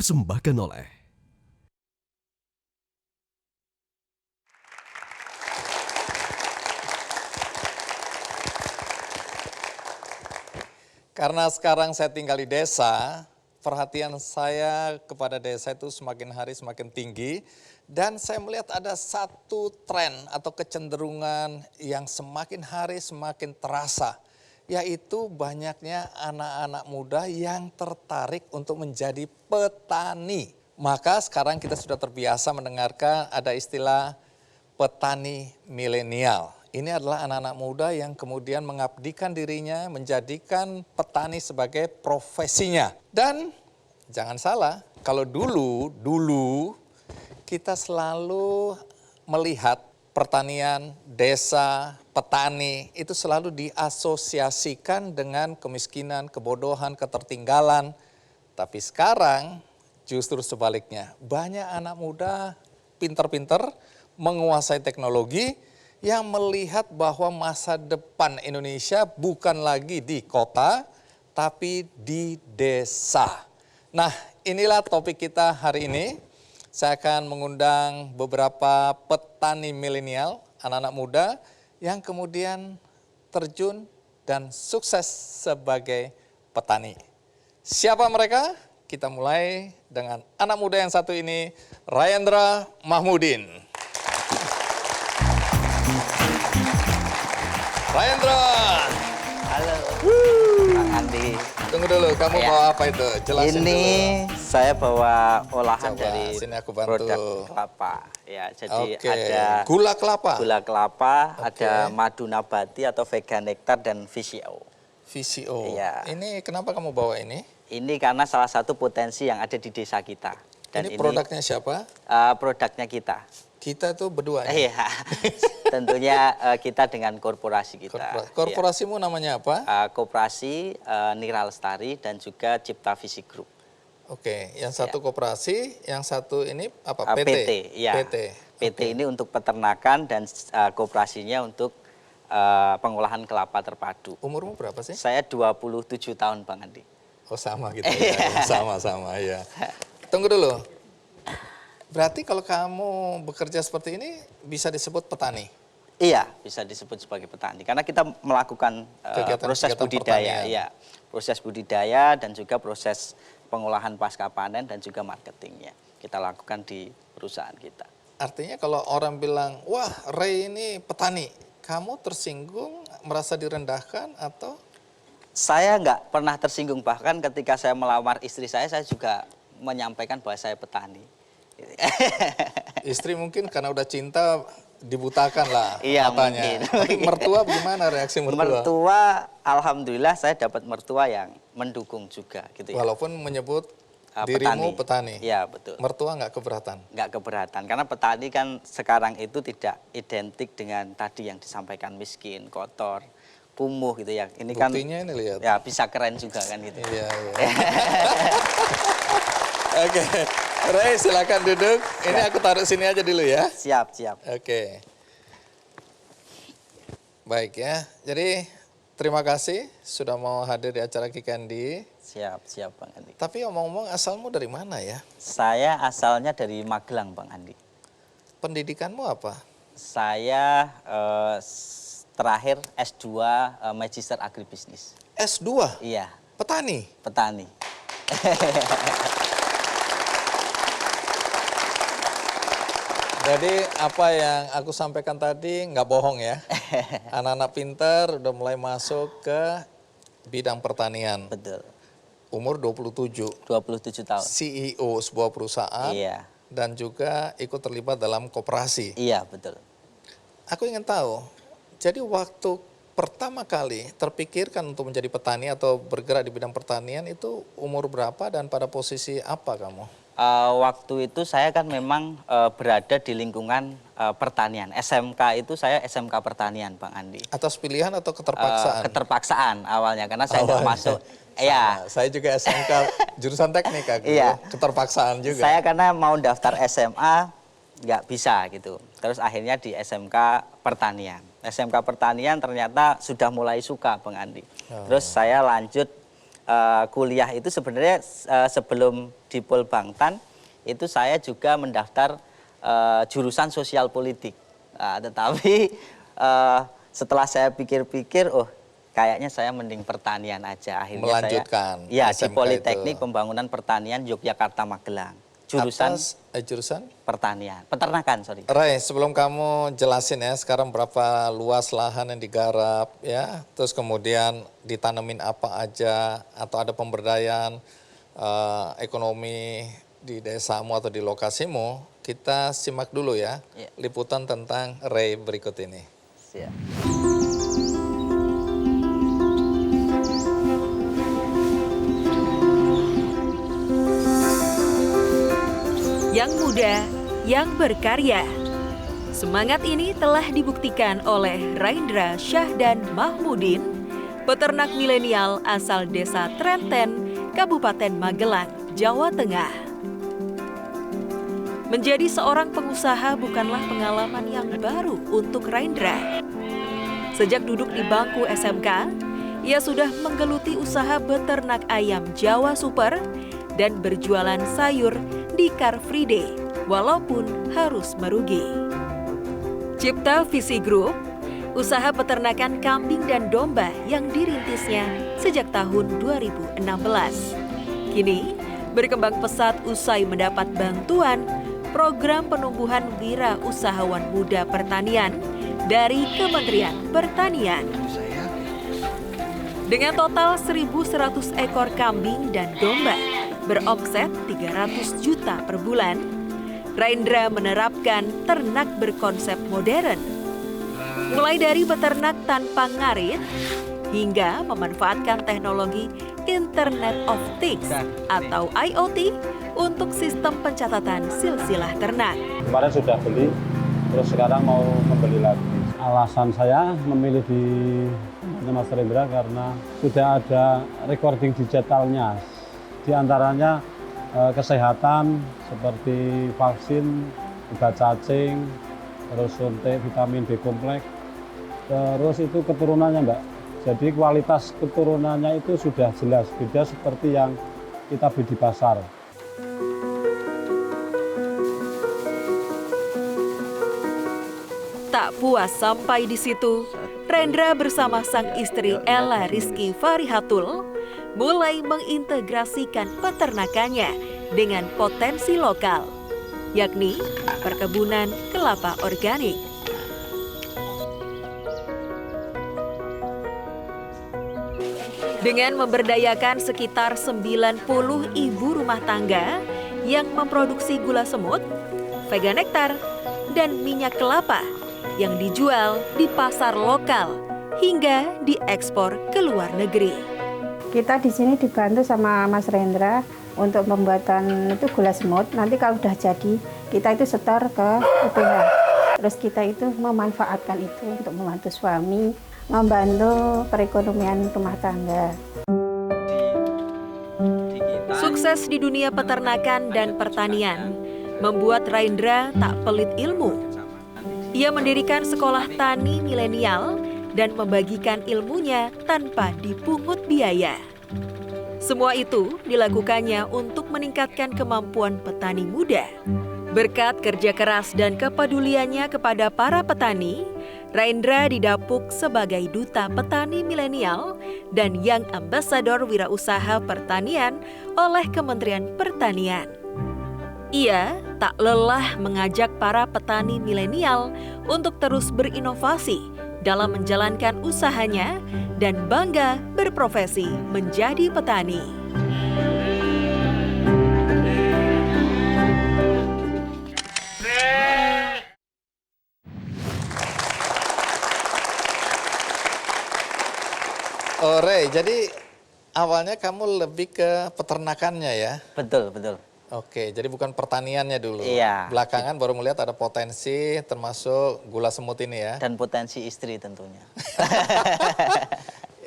dipersembahkan oleh Karena sekarang saya tinggal di desa, perhatian saya kepada desa itu semakin hari semakin tinggi. Dan saya melihat ada satu tren atau kecenderungan yang semakin hari semakin terasa. Yaitu banyaknya anak-anak muda yang tertarik untuk menjadi petani. Maka sekarang kita sudah terbiasa mendengarkan ada istilah petani milenial. Ini adalah anak-anak muda yang kemudian mengabdikan dirinya, menjadikan petani sebagai profesinya. Dan jangan salah, kalau dulu kita selalu melihat pertanian, desa, petani itu selalu diasosiasikan dengan kemiskinan, kebodohan, ketertinggalan. Tapi sekarang justru sebaliknya, banyak anak muda pinter-pinter menguasai teknologi yang melihat bahwa masa depan Indonesia bukan lagi di kota, tapi di desa. Nah, inilah topik kita hari ini. Saya akan mengundang beberapa petani milenial, anak-anak muda, yang kemudian terjun dan sukses sebagai petani. Siapa mereka? Kita mulai dengan anak muda yang satu ini, Rayendra Mahmudin. Rayendra. Halo, Bang Andi. Tunggu dulu, kamu bawa apa itu? Jelasin Ini dulu. saya bawa olahan Coba, dari sini aku bantu. produk kelapa. Ya, jadi Oke. ada Gula kelapa. gula kelapa, Oke. ada madu nabati atau vegan nektar dan VCO. VCO. Iya. Ini kenapa kamu bawa ini? Ini karena salah satu potensi yang ada di desa kita. Dan Ini produknya siapa? produknya kita. Kita tuh berdua. Ya? Iya, tentunya kita dengan korporasi kita. Korporasimu namanya apa? Koperasi Nira Lestari dan juga Cipta Visi Group. Oke, yang satu koperasi, yang satu ini apa? PT, ya. PT. PT Oke. ini untuk peternakan dan koperasinya untuk pengolahan kelapa terpadu. Umurmu berapa sih? Saya 27 tahun, Bang Andi. Oh sama gitu ya, sama-sama ya. Tunggu dulu. Berarti kalau kamu bekerja seperti ini bisa disebut petani? Iya, bisa disebut sebagai petani karena kita melakukan proses budidaya, pertanian. iya, proses budidaya dan juga proses pengolahan pasca panen dan juga marketingnya kita lakukan di perusahaan kita. Artinya kalau orang bilang, wah Ray ini petani, kamu tersinggung, merasa direndahkan atau? Saya nggak pernah tersinggung, bahkan ketika saya melamar istri saya juga menyampaikan bahwa saya petani. Istri mungkin karena udah cinta dibutakan lah Iya, matanya. mungkin. Tapi mertua gimana reaksi mertua? Mertua, alhamdulillah saya dapat mertua yang mendukung juga gitu ya. Walaupun menyebut dirimu petani. Iya, betul. Mertua nggak keberatan? Nggak keberatan, karena petani kan sekarang itu tidak identik dengan tadi yang disampaikan miskin, kotor, kumuh gitu ya. Ini Buktinya kan ini lihat. ya bisa keren juga kan gitu. Iya, iya. Oke, Ray silakan duduk. Ini aku taruh sini aja dulu ya. Siap, siap. Oke. Baik ya, jadi terima kasih sudah mau hadir di acara Kikandi. Siap, siap Bang Andi. Tapi omong-omong asalmu dari mana ya? Saya asalnya dari Magelang, Bang Andi. Pendidikanmu apa? Saya terakhir S2 Magister Agribisnis. S2? Iya, Petani? petani. Jadi apa yang aku sampaikan tadi nggak bohong ya. Anak-anak pintar udah mulai masuk ke bidang pertanian. Betul. Umur 27. 27 tahun. CEO sebuah perusahaan. Iya. Dan juga ikut terlibat dalam koperasi. Iya, betul. Aku ingin tahu, jadi waktu pertama kali terpikirkan untuk menjadi petani atau bergerak di bidang pertanian itu umur berapa dan pada posisi apa kamu? Waktu itu saya kan memang berada di lingkungan pertanian. SMK itu saya SMK pertanian, Bang Andi. Atas pilihan atau keterpaksaan? Keterpaksaan awalnya, karena saya nggak masuk. Iya. Saya juga SMK jurusan teknik aku. Iya. Keterpaksaan juga. Saya karena mau daftar SMA nggak bisa gitu. Terus akhirnya di SMK pertanian. SMK pertanian ternyata sudah mulai suka, Bang Andi. Terus saya lanjut kuliah itu sebenarnya sebelum di Polbangtan itu saya juga mendaftar jurusan sosial politik. Tetapi setelah saya pikir-pikir, oh kayaknya saya mending pertanian aja. Akhirnya Melanjutkan saya di SMK Politeknik itu. Pembangunan Pertanian Yogyakarta Magelang. Jurusan Jurusan? pertanian, peternakan, sorry. Ray, sebelum kamu jelasin ya, sekarang berapa luas lahan yang digarap ya, terus kemudian ditanemin apa aja, atau ada pemberdayaan ekonomi di desamu atau di lokasimu, kita simak dulu ya, Iya. liputan tentang Ray berikut ini. Siap. Yang muda, yang berkarya. Semangat ini telah dibuktikan oleh Raindra Syahdan Mahmudin, peternak milenial asal Desa Trenten, Kabupaten Magelang, Jawa Tengah. Menjadi seorang pengusaha bukanlah pengalaman yang baru untuk Raindra. Sejak duduk di bangku SMK, ia sudah menggeluti usaha beternak ayam Jawa Super dan berjualan sayur di Car Free Day, walaupun harus merugi. Cipta Visi Group, usaha peternakan kambing dan domba yang dirintisnya sejak tahun 2016. Kini berkembang pesat usai mendapat bantuan program penumbuhan wira usahawan muda pertanian dari Kementerian Pertanian. Dengan total 1.100 ekor kambing dan domba, beromset 300 juta per bulan, Raindra menerapkan ternak berkonsep modern. Mulai dari beternak tanpa ngarit, hingga memanfaatkan teknologi Internet of Things atau IoT untuk sistem pencatatan silsilah ternak. Kemarin sudah beli, terus sekarang mau membeli lagi. Alasan saya memilih di Mas Rendra karena sudah ada recording digitalnya. Di antaranya kesehatan seperti vaksin, obat cacing, terus suntik vitamin B kompleks, terus itu keturunannya Mbak. Jadi kualitas keturunannya itu sudah jelas, beda seperti yang kita beli di pasar. Tak puas sampai di situ, Rendra bersama sang istri Ella Rizky Farihatul mulai mengintegrasikan peternakannya dengan potensi lokal, yakni perkebunan kelapa organik. Dengan memberdayakan sekitar 90 ibu rumah tangga yang memproduksi gula semut, vega nektar, dan minyak kelapa yang dijual di pasar lokal hingga diekspor ke luar negeri. Kita di sini dibantu sama Mas Rendra untuk pembuatan itu gula semut. Nanti kalau udah jadi, kita itu setor ke UPH. Terus kita itu memanfaatkan itu untuk membantu suami, membantu perekonomian rumah tangga. Sukses di dunia peternakan dan pertanian membuat Raindra tak pelit ilmu. Ia mendirikan sekolah tani milenial dan membagikan ilmunya tanpa dipungut biaya. Semua itu dilakukannya untuk meningkatkan kemampuan petani muda. Berkat kerja keras dan kepeduliannya kepada para petani, Raindra didapuk sebagai duta petani milenial dan Young Ambassador Wirausaha Pertanian oleh Kementerian Pertanian. Ia tak lelah mengajak para petani milenial untuk terus berinovasi dalam menjalankan usahanya dan bangga berprofesi menjadi petani. Oh Ray, jadi awalnya kamu lebih ke peternakannya ya? Betul, betul. Oke, jadi bukan pertaniannya dulu. Iya. Belakangan baru melihat ada potensi termasuk gula semut ini ya. Dan potensi istri tentunya.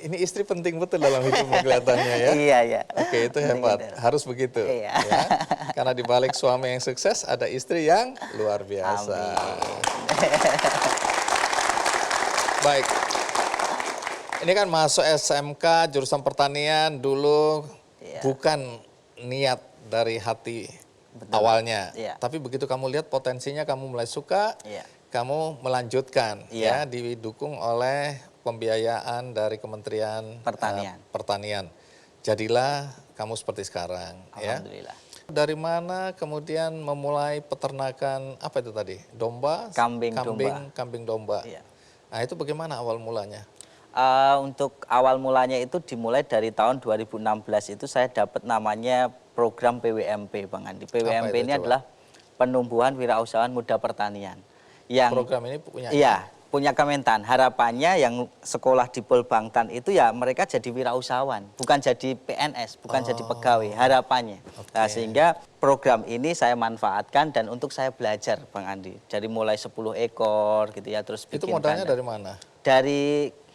Ini istri penting betul dalam hidupmu kelihatannya ya. Iya, iya. Oke, itu hebat. Harus begitu. Iya. Ya. Karena di balik suami yang sukses ada istri yang luar biasa. Amin. Baik. ini kan masuk SMK jurusan pertanian dulu Iya. bukan niat dari hati Betul. awalnya. Iya. Tapi begitu kamu lihat potensinya, kamu mulai suka, Iya. kamu melanjutkan Iya. ya, didukung oleh pembiayaan dari Kementerian Pertanian. Pertanian. Jadilah kamu seperti sekarang ya. Alhamdulillah. Dari mana kemudian memulai peternakan apa itu tadi? Domba? Kambing domba. Kambing domba. Iya. Nah, itu bagaimana awal mulanya? Untuk awal mulanya itu dimulai dari tahun 2016 itu saya dapat namanya program PWMP, Bang Andi. PWMP itu, ini coba? adalah penumbuhan wirausahaan muda pertanian. Yang Program ini punya Iya, punya Kementan. Harapannya yang sekolah di Polbangtan itu ya mereka jadi wirausahawan, bukan jadi PNS, bukan jadi pegawai, harapannya. Nah, sehingga program ini saya manfaatkan dan untuk saya belajar, Bang Andi. Dari mulai 10 ekor gitu ya, terus itu bikin modalnya kandang. dari mana? Dari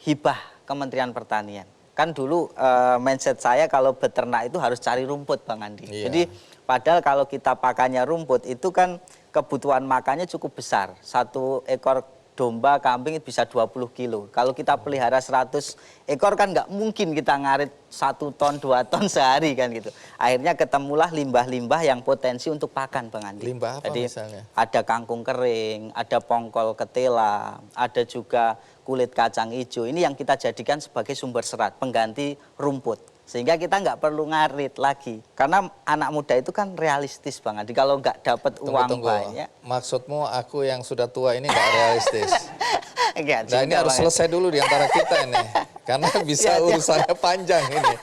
hibah Kementerian Pertanian. Kan dulu mindset saya kalau beternak itu harus cari rumput, Bang Andi. Iya. Jadi padahal kalau kita pakannya rumput itu kan kebutuhan makannya cukup besar. 1 ekor domba, kambing itu bisa 20 kilo. Kalau kita pelihara 100 ekor kan nggak mungkin kita ngarit 1 ton, 2 ton sehari kan gitu. Akhirnya ketemulah limbah-limbah yang potensi untuk pakan, Bang Andi. Limbah apa Jadi, misalnya? ada kangkung kering, ada pongkol ketela, ada juga kulit kacang hijau. Ini yang kita jadikan sebagai sumber serat, pengganti rumput. Sehingga kita nggak perlu ngarit lagi. Karena anak muda itu kan realistis, Bang Andi. Kalau nggak dapat uang banyak. Maksudmu aku yang sudah tua ini nggak realistis? Nggak Nah, ini juga, harus Bang Andi. selesai dulu di antara kita ini. Karena bisa Iya, urusannya panjang ini.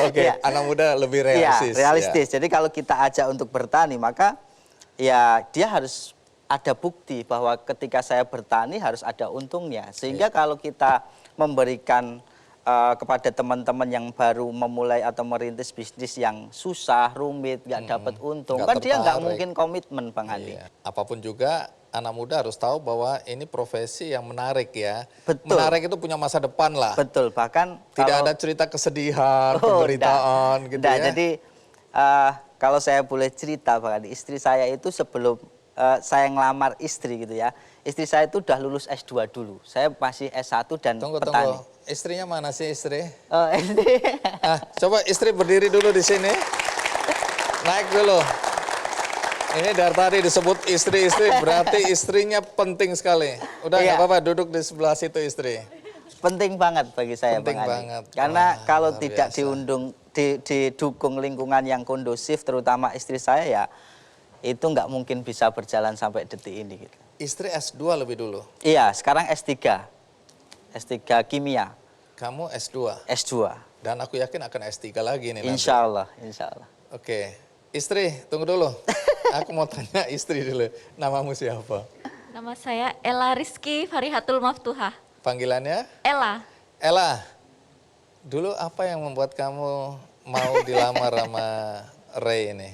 Oke, Iya. anak muda lebih Iya, realistis. realistis. Ya. Jadi kalau kita ajak untuk bertani, maka ya dia harus ada bukti bahwa ketika saya bertani harus ada untungnya. Sehingga kalau kita memberikan kepada teman-teman yang baru memulai atau merintis bisnis yang susah, rumit, nggak dapat untung, Nggak kan dia nggak tertarik. mungkin komitmen, Bang Andi. Iya. Apapun juga anak muda harus tahu bahwa ini profesi yang menarik ya. Betul. Menarik itu punya masa depan lah. Betul, bahkan Tidak kalau- ada cerita kesedihan, Oh, penderitaan gitu enggak. ya. Jadi kalau saya boleh cerita, Bang Andi, istri saya itu sebelum saya ngelamar istri gitu ya, istri saya itu udah lulus S2 dulu. Saya masih S1 dan Tunggu, petani. tunggu. Istrinya mana sih istri? Oh, SD. Ah, coba istri berdiri dulu di sini. Naik dulu. Ini dari tadi disebut istri-istri, berarti istrinya penting sekali. Udah nggak Iya. apa-apa, duduk di sebelah situ istri. Penting banget bagi saya, Penting Bang Andi. banget. Karena Wah, kalau luar tidak biasa. didukung lingkungan yang kondusif, terutama istri saya ya, itu nggak mungkin bisa berjalan sampai detik ini. Gitu. Istri S2 lebih dulu, Iya, sekarang S3. S3 kimia, kamu S2. S2. Dan aku yakin akan S3 lagi nih nanti. Insya Allah, insya Allah. Oke, istri tunggu dulu. Aku mau tanya istri dulu, namamu siapa? Nama saya Ella Rizky Farihatul Maftuhah. Panggilannya? Ella, Ella, dulu apa yang membuat kamu mau dilamar sama Ray ini?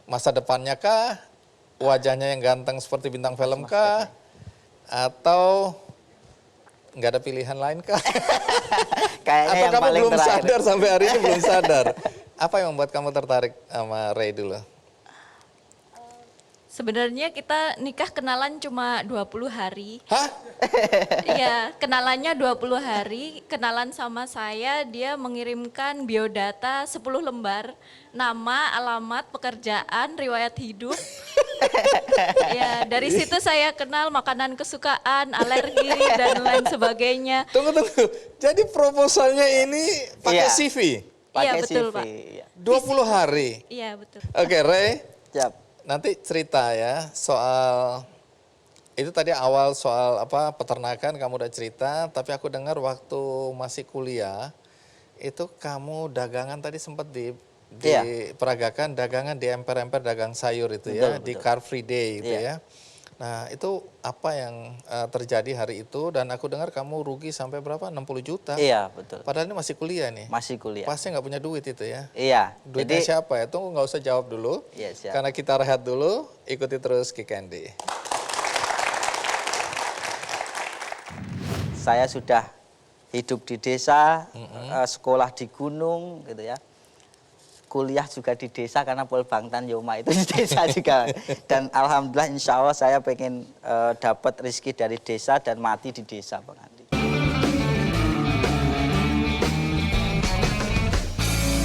Masa depannya kah? Wajahnya yang ganteng seperti bintang film kah? Atau nggak ada pilihan lain kah? Kayaknya Atau yang kamu paling belum terakhir. sadar sampai hari ini belum sadar? Apa yang membuat kamu tertarik sama Ray dulu? sebenarnya kita nikah kenalan cuma 20 hari. Hah? Iya, kenalannya 20 hari, kenalan sama saya, dia mengirimkan biodata 10 lembar, nama, alamat, pekerjaan, riwayat hidup. Ya, dari situ saya kenal makanan kesukaan, alergi, dan lain sebagainya. Tunggu. Jadi proposalnya ini pakai Iya. CV? Pakai Iya, betul, CV. Pak. Iya. 20 hari? Iya, betul. Oke, Ray. Siap. Nanti cerita ya soal itu tadi awal soal apa peternakan kamu udah cerita, tapi aku dengar waktu masih kuliah itu kamu dagangan tadi sempat di Iya. peragakan dagangan di emper-emper dagang sayur itu ya, Betul, di betul. Car Free Day itu Iya. ya. Nah, itu apa yang terjadi hari itu dan aku dengar kamu rugi sampai berapa? 60 juta. Iya, betul. Padahal ini masih kuliah nih. Masih kuliah. Pasti nggak punya duit itu ya. Iya. Duitnya Jadi siapa ya? Tunggu nggak usah jawab dulu. Iya, siap. Karena kita rehat dulu, ikuti terus Ki Candy. saya sudah hidup di desa, sekolah di gunung gitu ya. Kuliah juga di desa karena Polbangtan Yoma itu di desa juga. Dan alhamdulillah insya Allah saya pengen dapat rezeki dari desa dan mati di desa, Bang Andi.